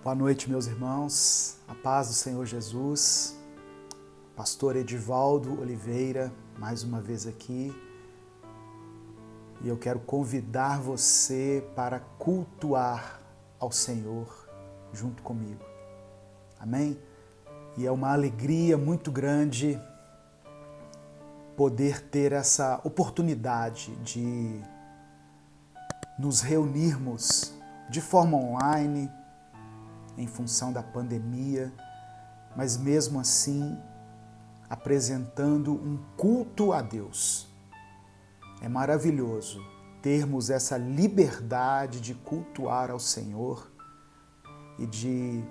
Boa noite, meus irmãos. A paz do Senhor Jesus. Pastor Edivaldo Oliveira, mais uma vez aqui. E eu quero convidar você para cultuar ao Senhor junto comigo. Amém? E é uma alegria muito grande poder ter essa oportunidade de nos reunirmos de forma online, em função da pandemia, mas mesmo assim apresentando um culto a Deus. É maravilhoso termos essa liberdade de cultuar ao Senhor e de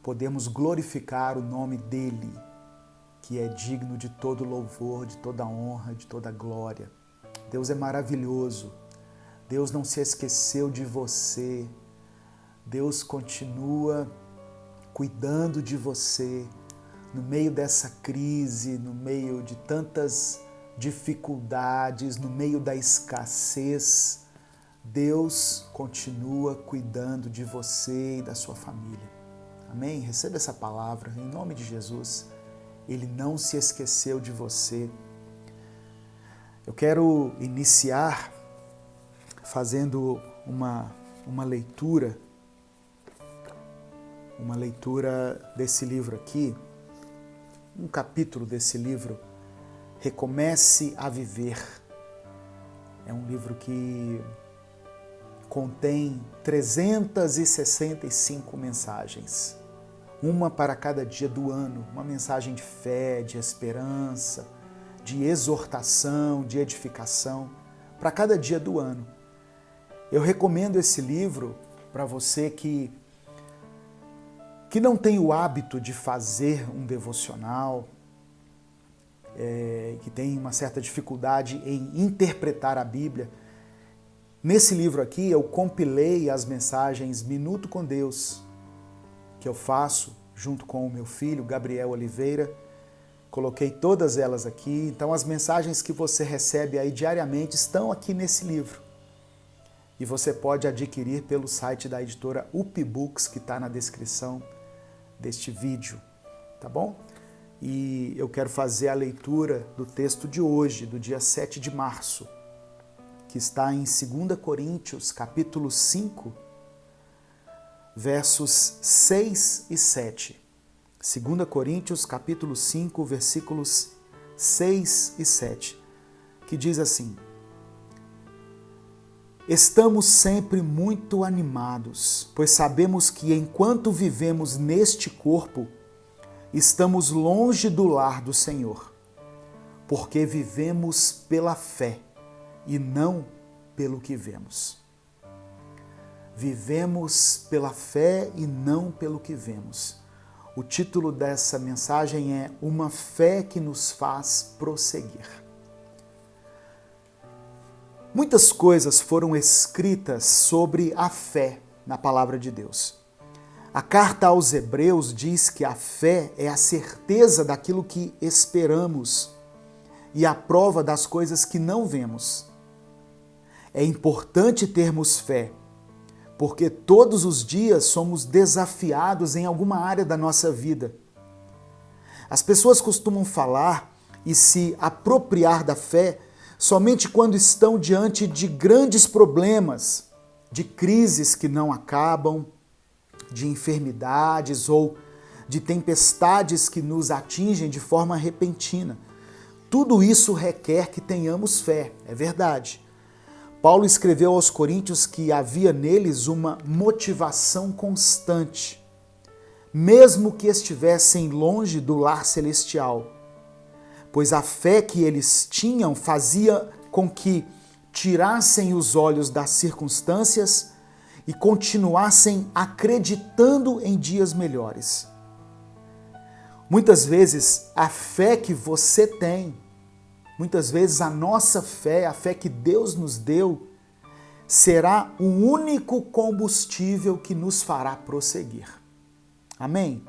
podermos glorificar o nome dEle, que é digno de todo louvor, de toda honra, de toda glória. Deus é maravilhoso. Deus não se esqueceu de você. Deus continua cuidando de você no meio dessa crise, no meio de tantas dificuldades, no meio da escassez. Deus continua cuidando de você e da sua família. Amém? Receba essa palavra em nome de Jesus. Ele não se esqueceu de você. Eu quero iniciar fazendo uma leitura desse livro aqui, um capítulo desse livro, Recomece a Viver. É um livro que contém 365 mensagens, uma para cada dia do ano, uma mensagem de fé, de esperança, de exortação, de edificação, para cada dia do ano. Eu recomendo esse livro para você que não tem o hábito de fazer um devocional, que tem uma certa dificuldade em interpretar a Bíblia. Nesse livro aqui eu compilei as mensagens Minuto com Deus, que eu faço junto com o meu filho, Gabriel Oliveira. Coloquei todas elas aqui, então as mensagens que você recebe aí diariamente estão aqui nesse livro. E você pode adquirir pelo site da editora UPBooks, que está na descrição deste vídeo, tá bom? E eu quero fazer a leitura do texto de hoje, do dia 7 de março, que está em 2 Coríntios, capítulo 5, versos 6 e 7. 2 Coríntios, capítulo 5, versículos 6 e 7, que diz assim: Estamos sempre muito animados, pois sabemos que enquanto vivemos neste corpo, estamos longe do lar do Senhor, porque vivemos pela fé e não pelo que vemos. Vivemos pela fé e não pelo que vemos. O título dessa mensagem é Uma Fé que nos faz prosseguir. Muitas coisas foram escritas sobre a fé na palavra de Deus. A carta aos Hebreus diz que a fé é a certeza daquilo que esperamos e a prova das coisas que não vemos. É importante termos fé, porque todos os dias somos desafiados em alguma área da nossa vida. As pessoas costumam falar e se apropriar da fé somente quando estão diante de grandes problemas, de crises que não acabam, de enfermidades ou de tempestades que nos atingem de forma repentina. Tudo isso requer que tenhamos fé, é verdade. Paulo escreveu aos Coríntios que havia neles uma motivação constante, mesmo que estivessem longe do lar celestial, pois a fé que eles tinham fazia com que tirassem os olhos das circunstâncias e continuassem acreditando em dias melhores. Muitas vezes a fé que você tem, muitas vezes a nossa fé, a fé que Deus nos deu, será o único combustível que nos fará prosseguir. Amém?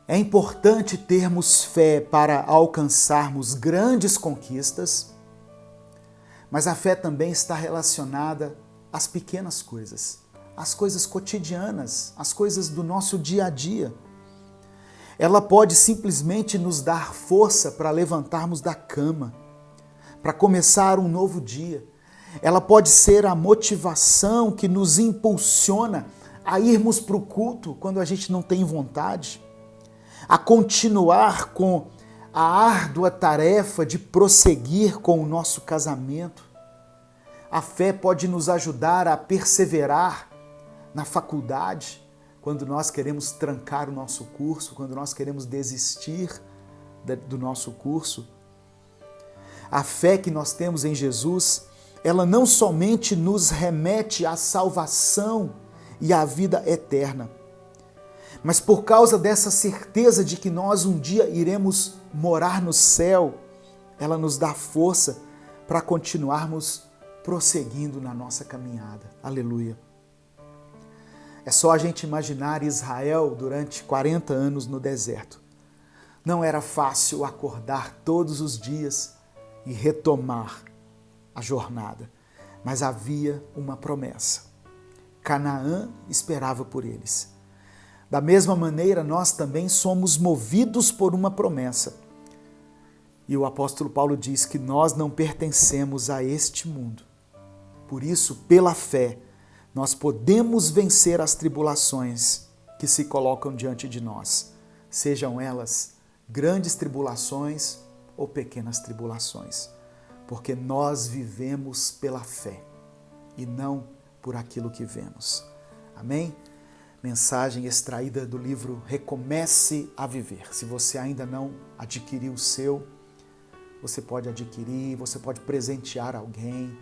É importante termos fé para alcançarmos grandes conquistas, mas a fé também está relacionada às pequenas coisas, as coisas cotidianas, as coisas do nosso dia a dia. Ela pode simplesmente nos dar força para levantarmos da cama, para começar um novo dia. Ela pode ser a motivação que nos impulsiona a irmos para o culto quando a gente não tem vontade, a continuar com a árdua tarefa de prosseguir com o nosso casamento. A fé pode nos ajudar a perseverar na faculdade, quando nós queremos trancar o nosso curso, quando nós queremos desistir do nosso curso. A fé que nós temos em Jesus, ela não somente nos remete à salvação e à vida eterna, mas por causa dessa certeza de que nós um dia iremos morar no céu, ela nos dá força para continuarmos prosseguindo na nossa caminhada. Aleluia! É só a gente imaginar Israel durante 40 anos no deserto. Não era fácil acordar todos os dias e retomar a jornada, mas havia uma promessa. Canaã esperava por eles. Da mesma maneira, nós também somos movidos por uma promessa. E o apóstolo Paulo diz que nós não pertencemos a este mundo. Por isso, pela fé, nós podemos vencer as tribulações que se colocam diante de nós, sejam elas grandes tribulações ou pequenas tribulações, porque nós vivemos pela fé e não por aquilo que vemos. Amém? Mensagem extraída do livro Recomece a Viver. Se você ainda não adquiriu o seu, você pode adquirir, você pode presentear alguém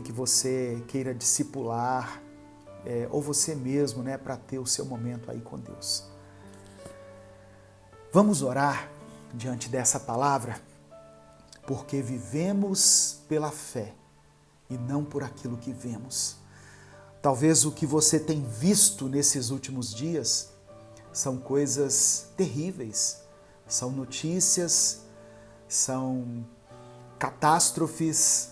que você queira discipular, ou você mesmo, para ter o seu momento aí com Deus. Vamos orar diante dessa palavra, porque vivemos pela fé e não por aquilo que vemos. Talvez o que você tem visto nesses últimos dias são coisas terríveis, são notícias, são catástrofes,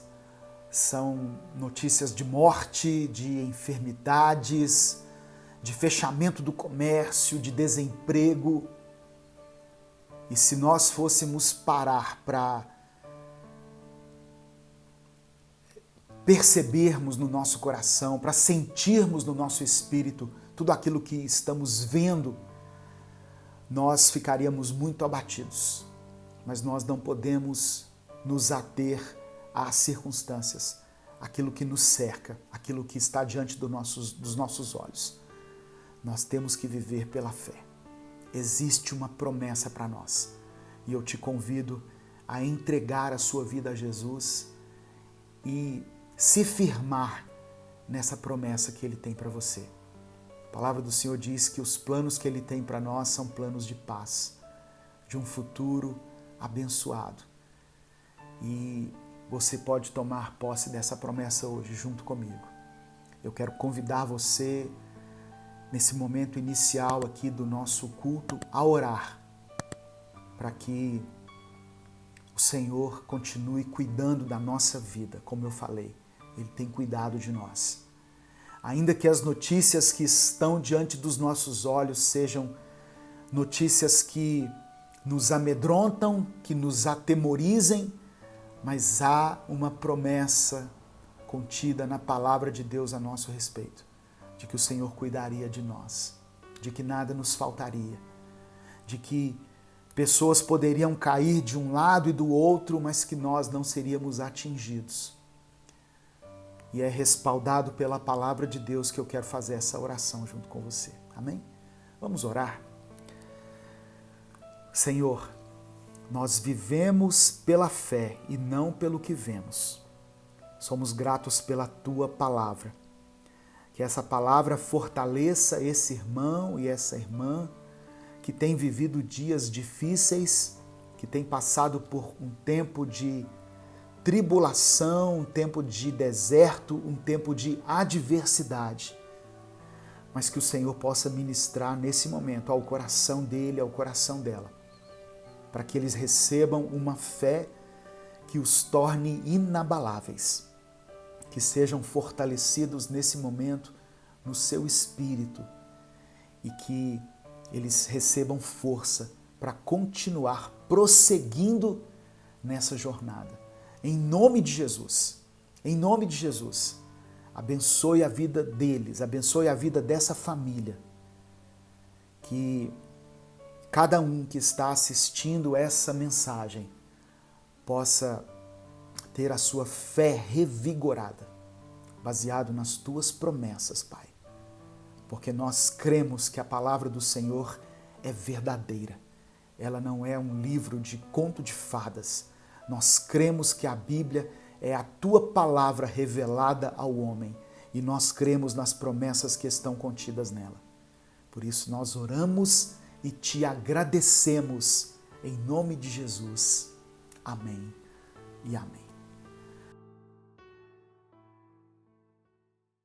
são notícias de morte, de enfermidades, de fechamento do comércio, de desemprego. E se nós fôssemos parar para percebermos no nosso coração, para sentirmos no nosso espírito tudo aquilo que estamos vendo, nós ficaríamos muito abatidos. Mas nós não podemos nos ater às circunstâncias, aquilo que nos cerca, aquilo que está diante dos nossos olhos. Nós temos que viver pela fé. Existe uma promessa para nós e eu te convido a entregar a sua vida a Jesus e se firmar nessa promessa que Ele tem para você. A palavra do Senhor diz que os planos que Ele tem para nós são planos de paz, de um futuro abençoado. E você pode tomar posse dessa promessa hoje junto comigo. Eu quero convidar você, nesse momento inicial aqui do nosso culto, a orar, para que o Senhor continue cuidando da nossa vida, como eu falei. Ele tem cuidado de nós. Ainda que as notícias que estão diante dos nossos olhos sejam notícias que nos amedrontam, que nos atemorizem, mas há uma promessa contida na palavra de Deus a nosso respeito, de que o Senhor cuidaria de nós, de que nada nos faltaria, de que pessoas poderiam cair de um lado e do outro, mas que nós não seríamos atingidos. E é respaldado pela palavra de Deus que eu quero fazer essa oração junto com você. Amém? Vamos orar? Senhor, nós vivemos pela fé e não pelo que vemos. Somos gratos pela Tua palavra. Que essa palavra fortaleça esse irmão e essa irmã que tem vivido dias difíceis, que tem passado por um tempo de tribulação, um tempo de deserto, um tempo de adversidade. Mas que o Senhor possa ministrar nesse momento ao coração dele, ao coração dela, para que eles recebam uma fé que os torne inabaláveis, que sejam fortalecidos nesse momento no seu espírito e que eles recebam força para continuar prosseguindo nessa jornada. Em nome de Jesus, abençoe a vida deles, abençoe a vida dessa família. Que cada um que está assistindo essa mensagem possa ter a sua fé revigorada, baseado nas tuas promessas, Pai. Porque nós cremos que a palavra do Senhor é verdadeira. Ela não é um livro de conto de fadas. Nós cremos que a Bíblia é a tua palavra revelada ao homem e nós cremos nas promessas que estão contidas nela. Por isso nós oramos e te agradecemos em nome de Jesus. Amém e amém.